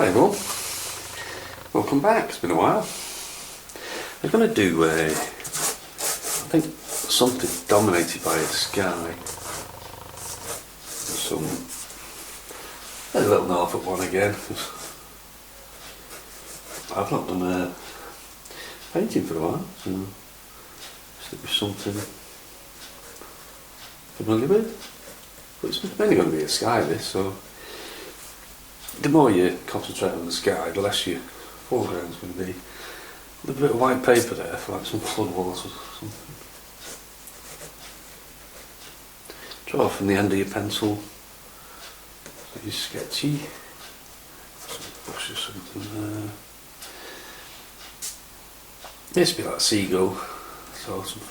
Hi everyone, welcome back. It's been a while. I'm going to do I think something dominated by a sky. A little Norfolk one again. I've not done painting for a while, so stick with something familiar with. But it's mainly going to be a sky this, so the more you concentrate on the sky, the less your foreground's going to be. A little bit of white paper there for like some flood water or something. Draw from the end of your pencil. So you're sketchy. Some brush or something there. This would be like Seago sort of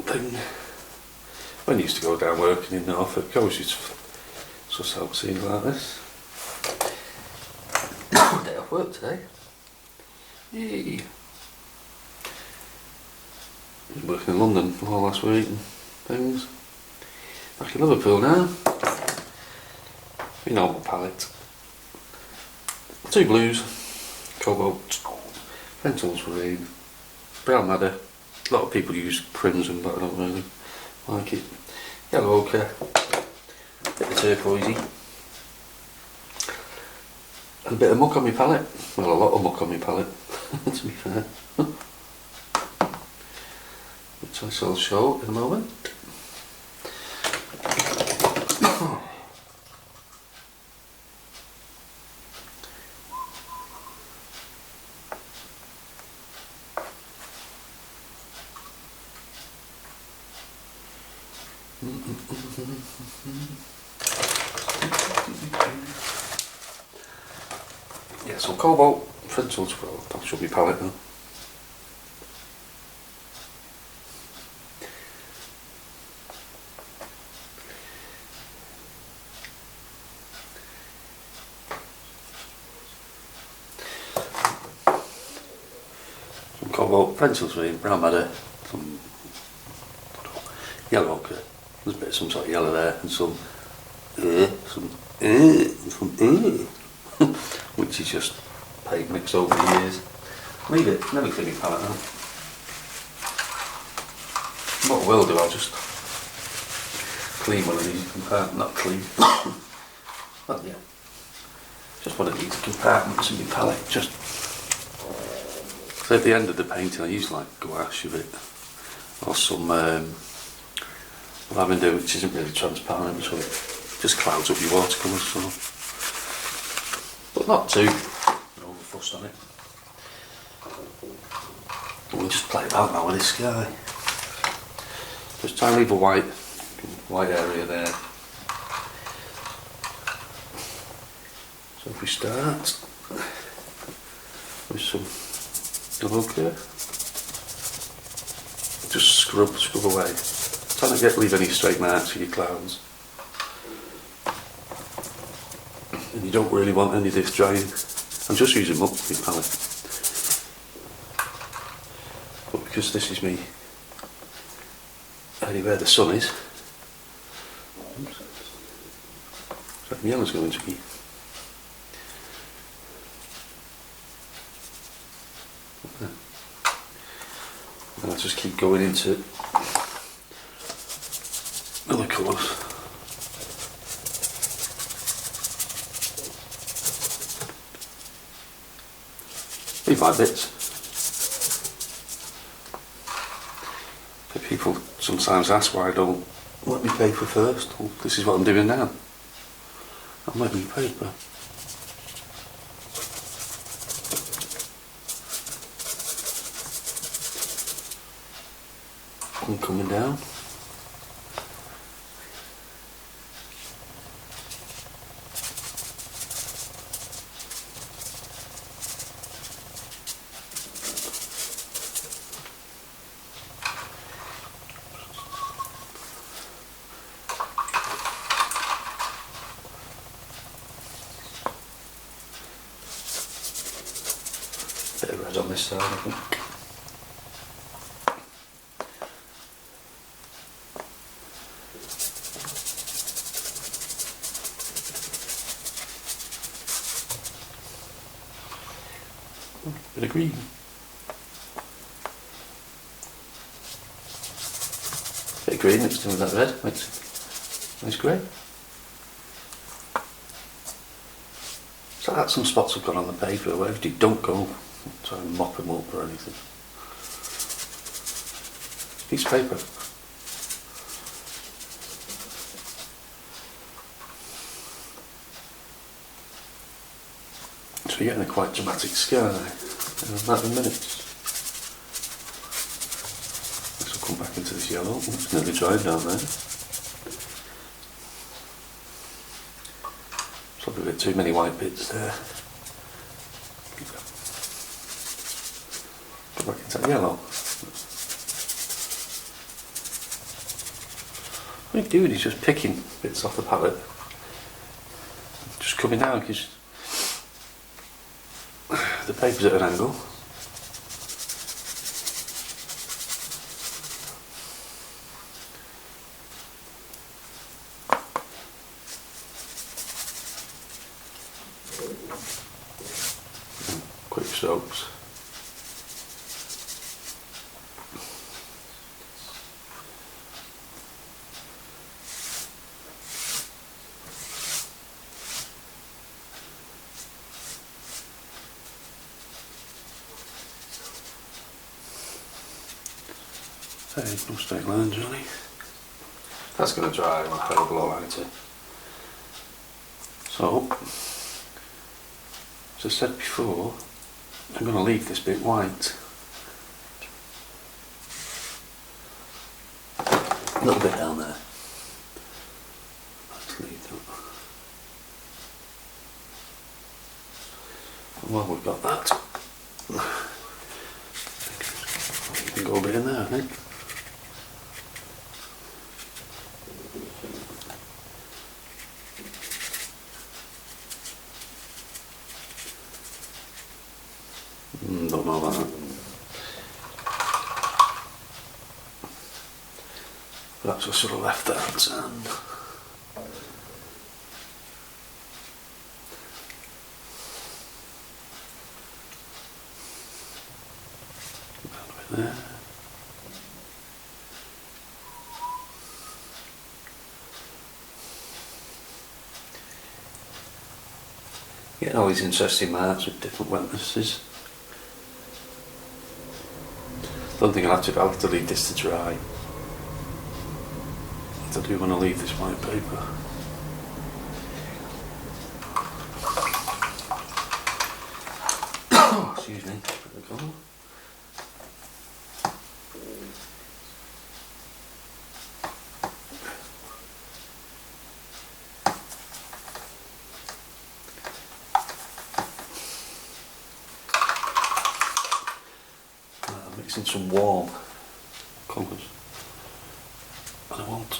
thing. When I used to go down working in Norfolk, I always used to suss out scenes like this. Day off work today. Yay! I was working in London all last week and things. Back in Liverpool now. My normal palette. 2 blues, Cobalt, Ultramarine, brown madder. A lot of people use crimson, but I don't really like it. Yellow ochre, bit of turquoisey, and a bit of muck on my palette. Well, a lot of muck on my palette, to be fair. Which I shall show in a moment. Yeah, so Cobalt, pencils, well, that should be palette now. Some Cobalt, pencils, brown madder, some yellow ochre. There's a bit of some sort of yellow there, and some which is just paint mixed over the years. Leave it, never clean your palette now. What I will do, I'll just clean one of these compartments, not clean, but yeah, just one of these compartments in my palette, just, so at the end of the painting I use like gouache of it, or some lavender, which isn't really transparent, so it just clouds up your watercolours, so. But not too overfussed on it. We'll just play about now with this sky. Just try and leave a white area there. So if we start with some yellow ochre, just scrub away. Try not to leave any straight marks for your clouds. And you don't really want any of this drying. I'm just using muck for my palette. But because this is me area where the sun is, so the yellow's going to be. And I'll just keep going into other colours. Leave my bits. People sometimes ask why I don't wet my paper first. Well, this is what I'm doing now. I'm wetting my paper. I'm coming down. Bit of red on this side, I think. Bit of green. Bit of green mixed in with that red makes it nice grey. So that's some spots have got on the paper. Whatever you don't go try and mop them up or anything. Piece of paper. So you're getting a quite dramatic sky in a matter of minutes. This will come back into this yellow. It's nearly dried down there. Probably a bit too many white bits there. Go back into that yellow. What he's doing is just picking bits off the palette. Just coming down because the paper's at an angle. Quick strokes. Hey, no straight lines really. That's going to dry on a hell of a lot lighter. So, as I said before, I'm going to leave this bit white. A little bit down there. Let's leave that. And while we've got that, you can go a bit in there, I think. Don't know about that. Perhaps I should have left that and there. Getting all these interesting marks with different wetnesses. Don't think I'll have to leave this to dry. I do want to leave this white paper. Excuse me. There we go. Mixing some warm colours. And I want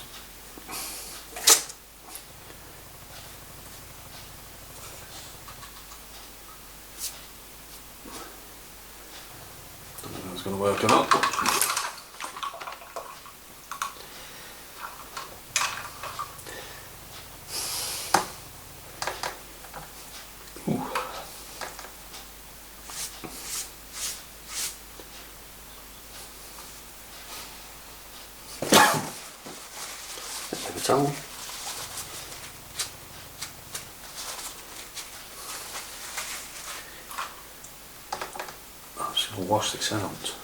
I don't know if it's going to work or not. Ooh. Towel. I'm just going to wash this out.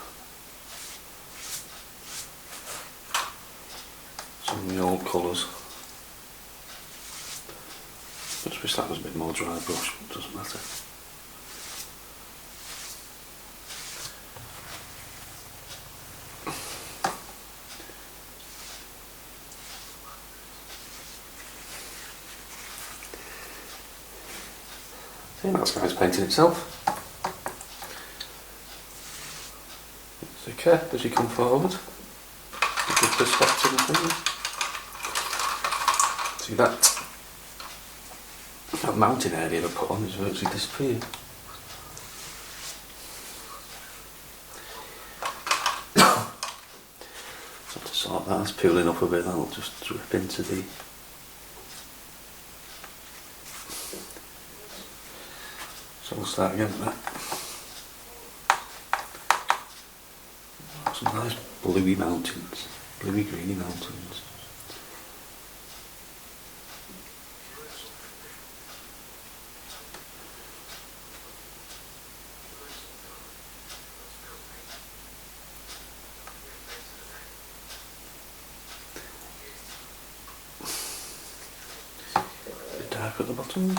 Some of the old colours. Just wish that was a bit more dry brush, but it doesn't matter. I think that's nice painting itself. It's okay as you come forward. Good perspective and things. See that mountain area I put on has virtually disappeared. So to sort that, it's peeling up a bit, that'll just drip into the So we'll start again with that. Nice bluey mountains, bluey greeny mountains. A bit dark at the bottom.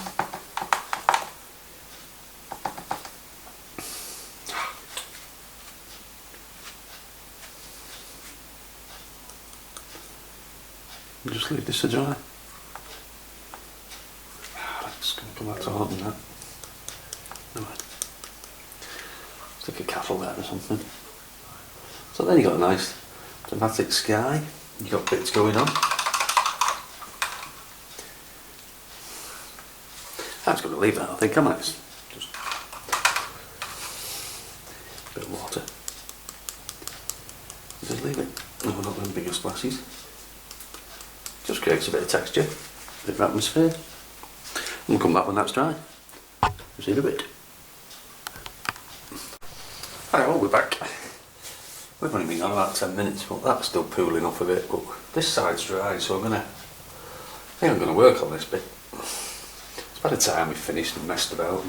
Just leave this to dry. It's going to come back to hard than that. Alright. Stick a cattle there or something. So then you've got a nice dramatic sky. You've got bits going on. I'm just going to leave that, I think, am I? Just a bit of water. Just leave it. No, we're not doing bigger splashes. Just creates a bit of texture, a bit of atmosphere. And we'll come back when that's dry. See you in a bit. Right, well, we're back. We've only been on about 10 minutes, but that's still pooling off a bit. But this side's dry, so I think I'm gonna work on this bit. It's by the time we've finished and messed about.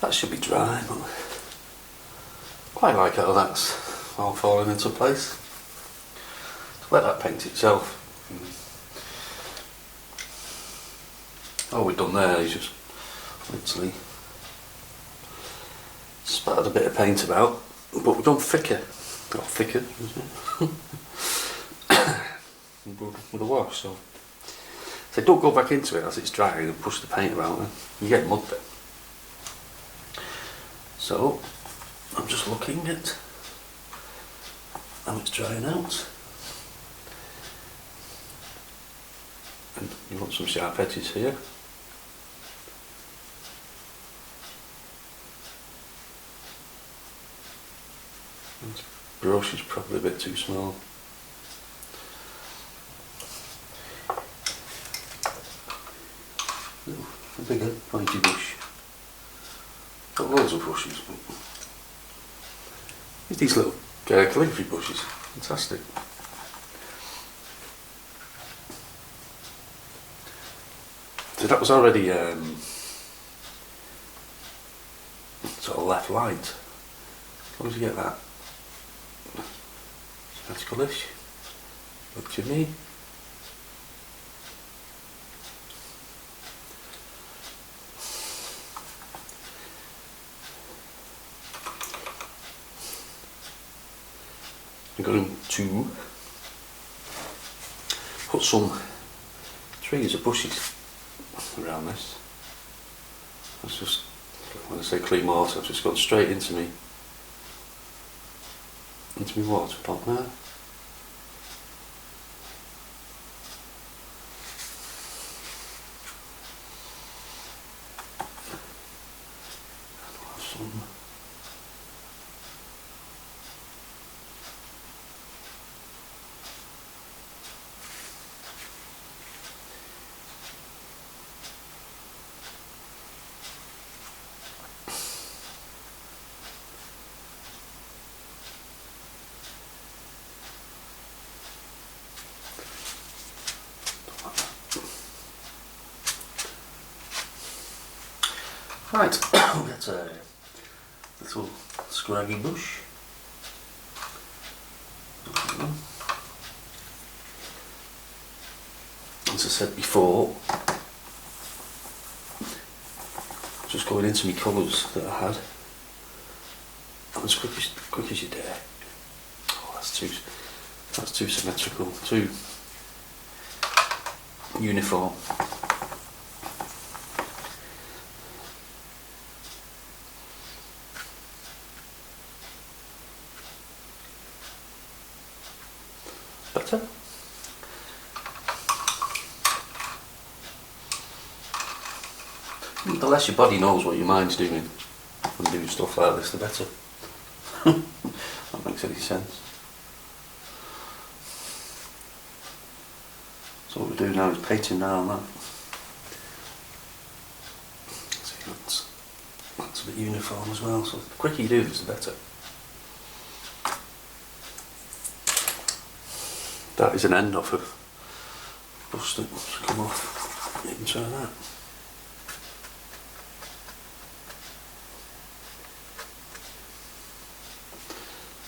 That should be dry, but quite like how that's all falling into place. Let that paint itself. All we've done there is just literally spattered a bit of paint about, but we've done thicker, not thicker, with a wash. So don't go back into it as it's drying and push the paint about, and you get mud bit. So I'm just looking at how it's drying out. And you want some sharp edges here. This brush is probably a bit too small. Ooh, a bigger pointy brush. Got loads of brushes. These little calligraphy brushes, fantastic. So that was already sort of left light. As long as you get that symmetrical-ish, look to me. I'm going to put some trees or bushes around this. That's just, when I say clean water, I've just gone straight into my water pot there. Some right, we'll get a little scraggy bush. As I said before, just going into my colours that I had, and as quick as you dare. Oh, that's too symmetrical, too uniform. Better. The less your body knows what your mind's doing and doing stuff like this, the better. That makes any sense. So what we do now is painting down that. See, that's a bit uniform as well, so the quicker you do this, the better. That is an end off of bust it to come off. You can try that.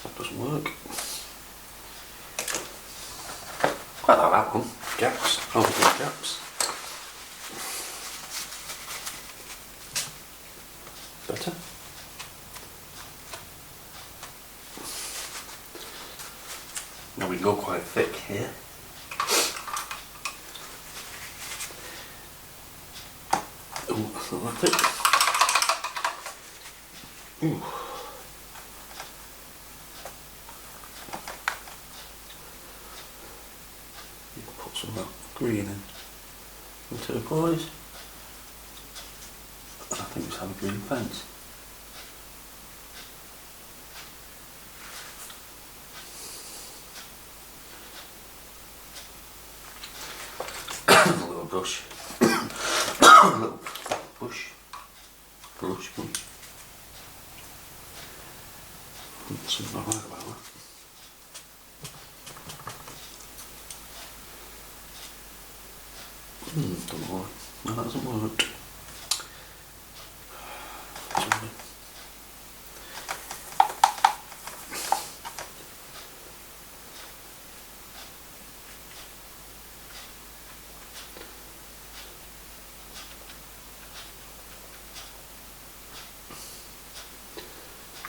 That doesn't work. Quite like that one. Gaps. Oh, gaps. Better. Now we can go quite thick here. Oh, that's not that thick. Ooh. You can put some of that green in. And turquoise. And I think we have a green fence. A little brush. A little brush. Brush. Something I like about that. Don't know why. No, that doesn't work. Sorry.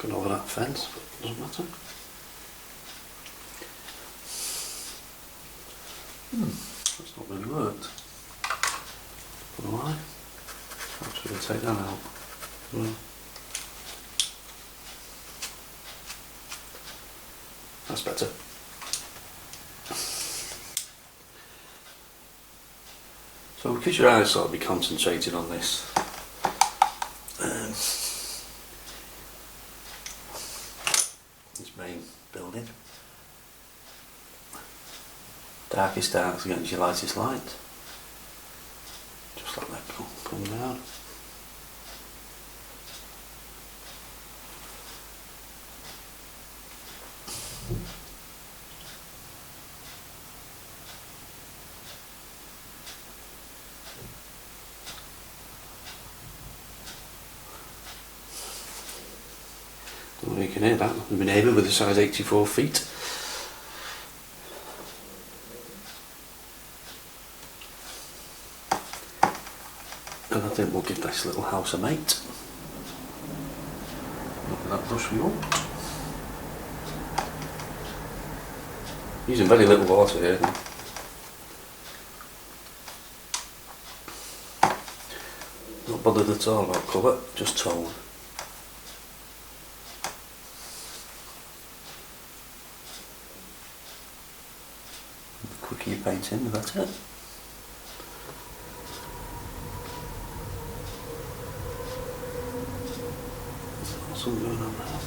Going over that fence, but it doesn't matter. That's not really worked. Don't know why. I'm just going to take that out. Well, that's better. So because your eyes sort of be concentrated on this, this main building, darkest darks against your lightest light. Just let that come down. Well, you can hear that. My neighbour with a size 84 feet. And I think we'll give this little house a mate. Look at that brush we want. Using very little water here. Not bothered at all about colour, just tone. The quicker you paint in, the better. Something going on there.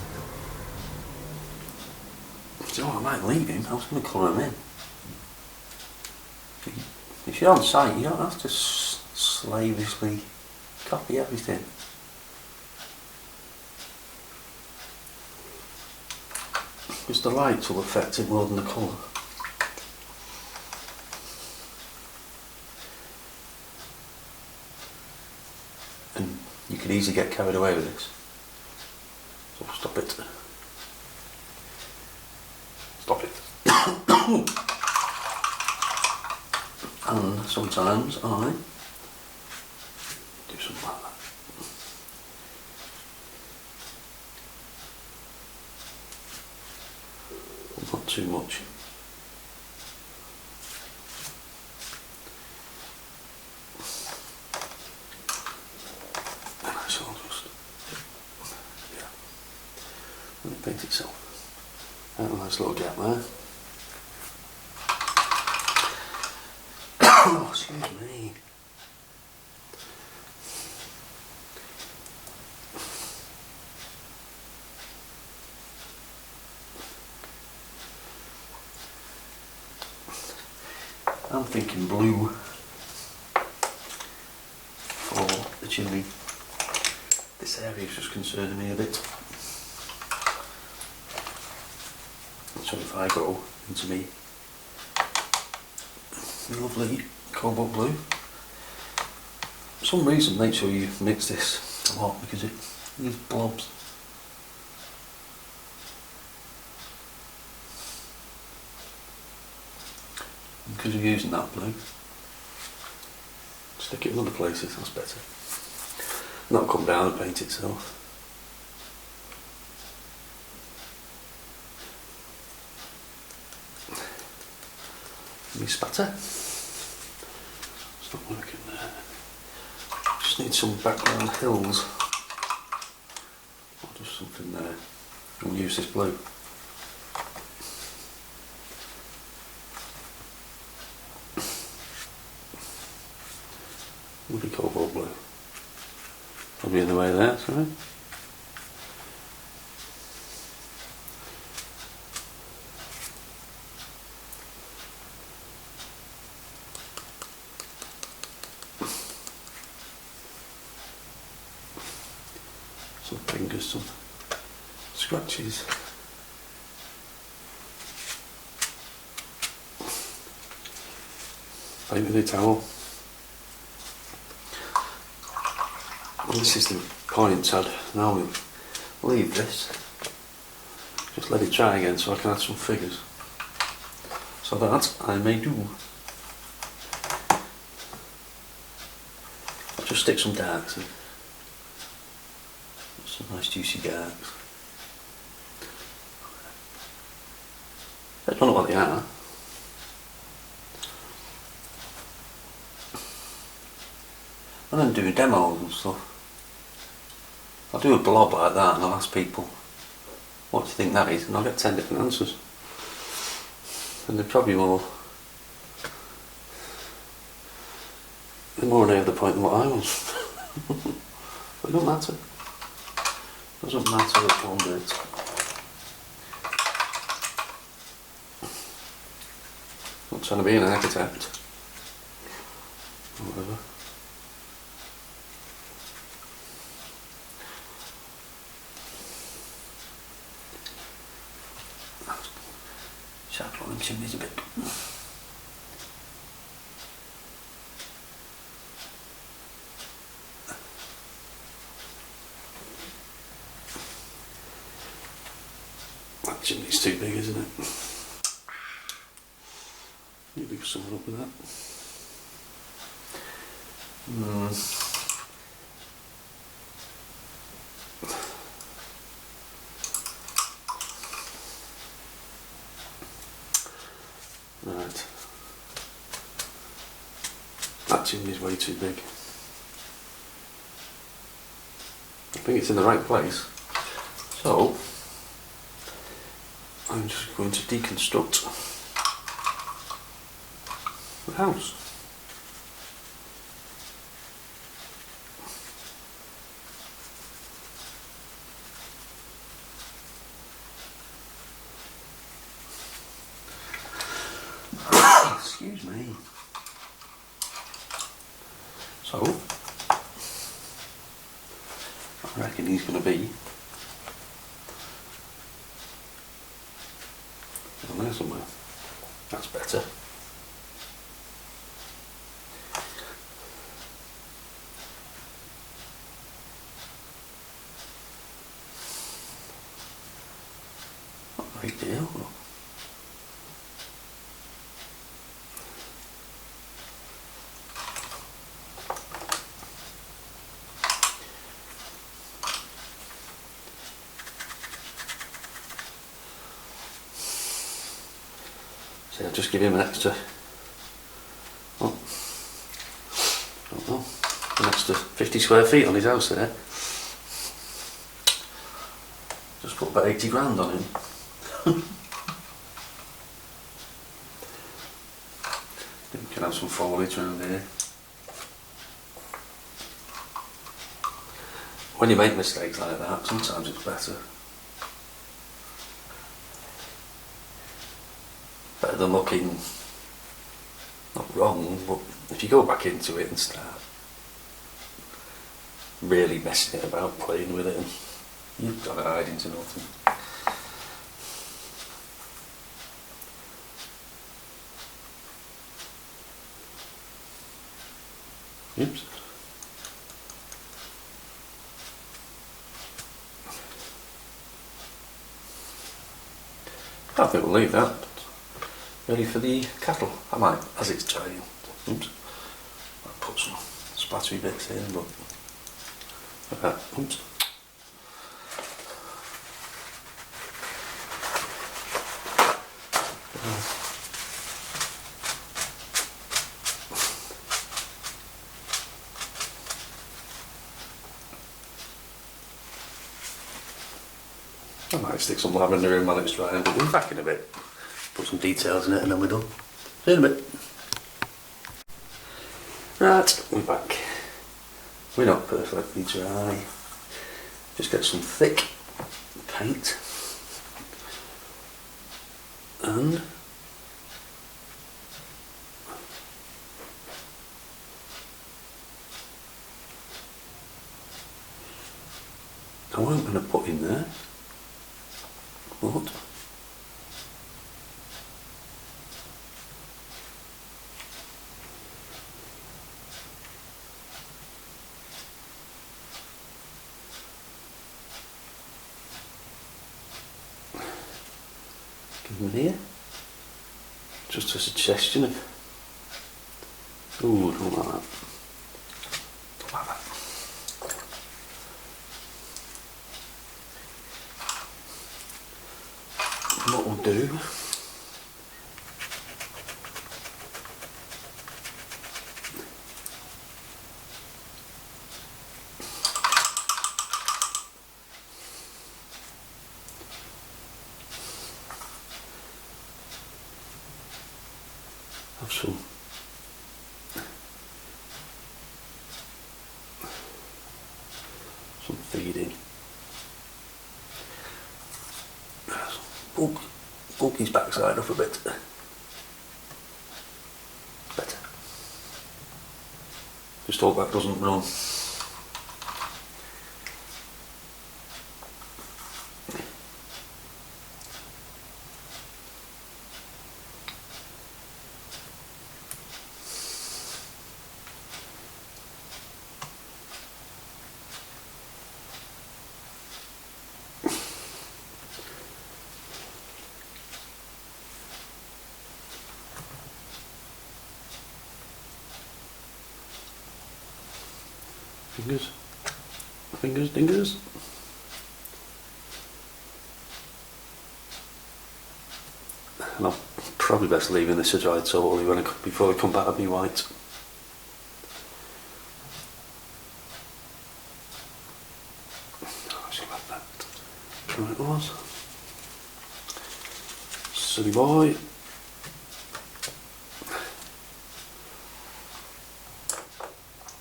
So I might leave him, I was going to colour him in. If you're on site, you don't have to slavishly copy everything. Because the lights will affect it more than the colour. And you could easily get carried away with this. So stop it. Stop it. And sometimes I do something like that. Not too much. And I shall just, yeah, let it paint itself. That a nice little gap there. Oh, excuse me. I'm thinking blue for the chimney. This area is just concerning me a bit. So if I go into me lovely cobalt blue. For some reason, make sure you mix this a lot because it leaves blobs. Because you're using that blue, stick it in other places, that's better. And that'll come down and paint itself. Me spatter. It's not working there. Just need some background hills. Or just something there. And use this blue. Lovely cobalt blue. Probably in the way there, sorry. Some fingers, some scratches. Paint with a towel. And this is the point I'd now leave this. Just let it dry again so I can add some figures. So that I may do. I'll just stick some darks in. Some nice juicy darks. I don't know what they are. And then doing demos and stuff. I'll do a blob like that and I'll ask people, what do you think that is? And I'll get 10 different answers. And they're probably more near the point than what I was. But it don't matter. It doesn't matter which one bit. I'm not trying to be an architect. Or whatever. Sharp on them chimneys a bit. That chimney's too big, isn't it? Need to do something up with that. Right. That chimney's way too big. I think it's in the right place. So, I'm just going to deconstruct the house. Excuse me. So, I reckon he's going to be down there somewhere. That's better. Not a great deal. So I'll just give him an extra, oh, I don't know, an extra 50 square feet on his house there. Just put about 80 grand on him. We can have some foliage around here. When you make mistakes like that, sometimes it's better. Better than looking, not wrong, but if you go back into it and start really messing it about, playing with it, and you've got to hide into nothing. Oops. I think we'll leave that. Ready for the cattle. I might, as it's drying. Oops. I'll put some splattery bits in, but like that. Oops. I might stick some lavender in while it's drying, but we'll be back in a bit. Put some details in it and then we're done. See you in a bit. Right, we're back. We're not perfectly dry. Just get some thick paint and I wasn't going to put in there, but give them here. Just a suggestion of. Ooh, don't like that. Don't like that. What we'll do. Have some feeding. Bulk his backside up a bit. Better. Just hope that doesn't run. Fingers, fingers, dingers. And I'll probably best leaving this to dry totally before I come back to be white. Actually like that. Right it was. Silly boy.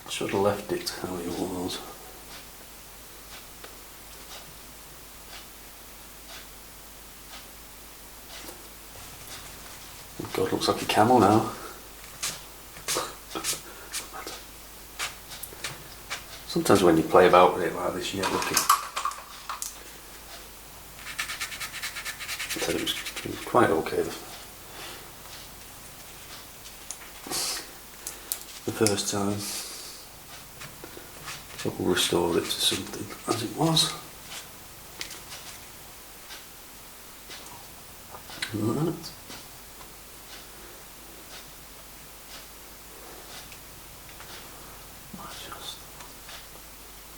Should have left it how it was. Oh God, looks like a camel now. Sometimes when you play about with it like this, you get lucky. I said it was quite okay the first time. So we'll restore it to something as it was. Like that.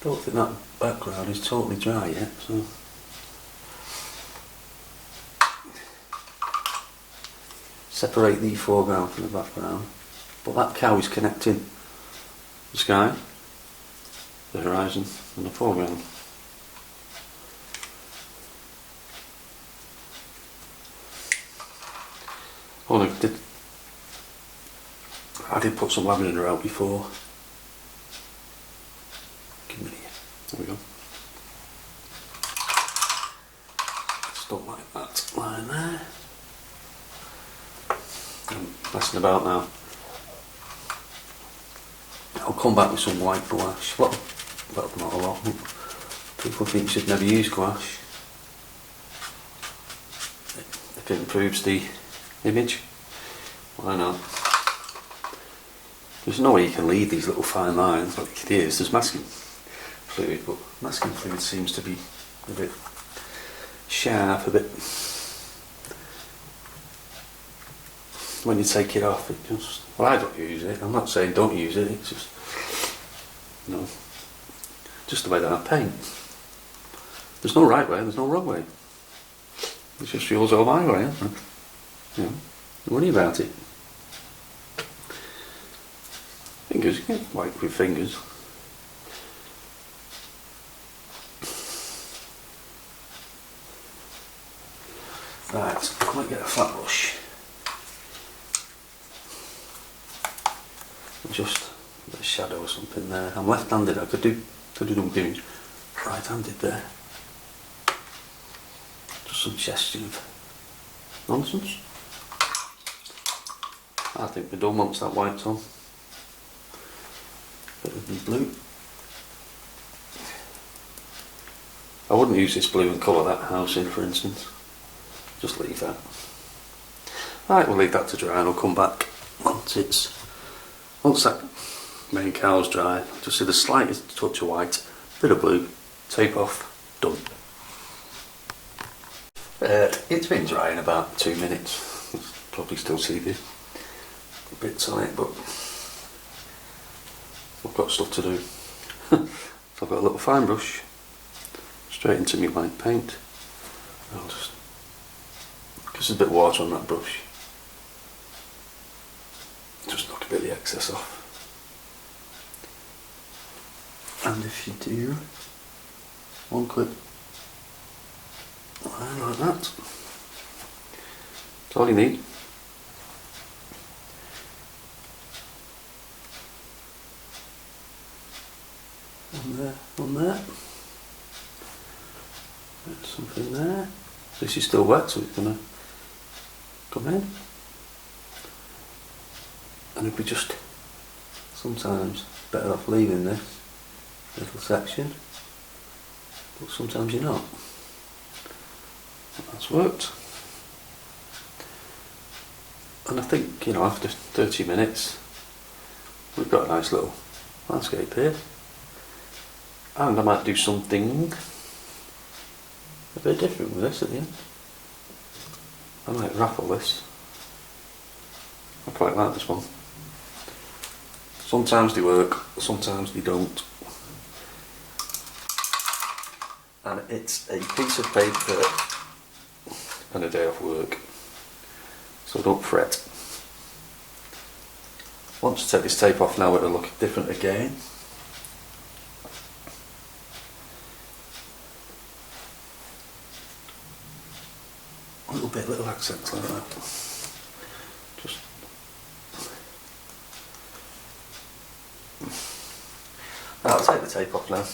I don't think that background is totally dry yet, so separate the foreground from the background. But that cow is connecting the sky, the horizon and the foreground. Oh, I did put some lavender out before. Give me here. There we go. Stuff like that, lying there. I'm messing about now. I'll come back with some white gouache. Well, not a lot. People think you should never use gouache if it improves the image. Why not? There's no way you can leave these little fine lines like it is. There's masking fluid, but masking fluid seems to be a bit sharp, a bit. When you take it off, it just. Well, I don't use it. I'm not saying don't use it. It's just, you know, just the way that I paint. There's no right way. There's no wrong way. It's just yours or my way, isn't it? You know, don't worry about it. Fingers, you can wipe with fingers. Right, I might get a flat brush. Just a bit of shadow or something there. I'm left-handed. I could do doing right-handed there. Just some gesture of nonsense. I think we're done once that white's on. Bit of the blue. I wouldn't use this blue and colour that house in, for instance. Just leave that. Right, we'll leave that to dry and I'll come back once that main cow's dry. Just see the slightest touch of white, bit of blue, tape off, done. It's been dry in about 2 minutes. You probably still see the bits on it, but I've got stuff to do. So I've got a little fine brush straight into my white paint. I'll just, because there's a bit of water on that brush, just knock a bit of the excess off. And if you do one clip like that, that's all you need. On there. There's something there. This is still wet, so it's going to come in. And if we just, sometimes better off leaving this little section, but sometimes you're not. That's worked. And I think, you know, after 30 minutes, we've got a nice little landscape here. And I might do something a bit different with this at the end. I might raffle this. I quite like this one. Sometimes they work, sometimes they don't. And it's a piece of paper and a day off work. So don't fret. Once I take this tape off now, it'll look different again. Little accents like that. Just I'll take the tape off now.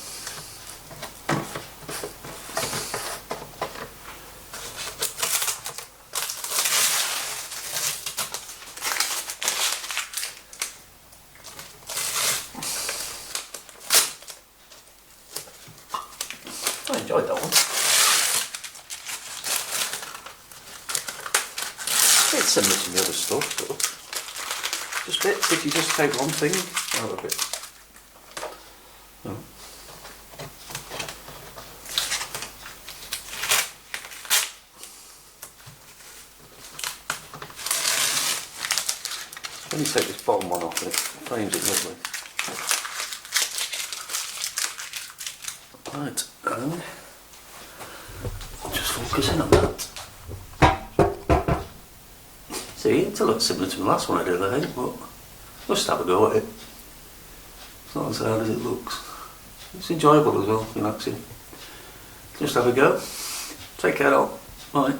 I enjoyed that one. It's similar to the other stuff, but just bits. If you just take one thing out of it. No. When you take this bottom one off, it frames it lovely. Right, and I'll just focus in on that. See, it looks similar to the last one I did, I think, but just have a go at it. It's not as hard as it looks. It's enjoyable as well, relaxing. Just have a go. Take care all. Bye.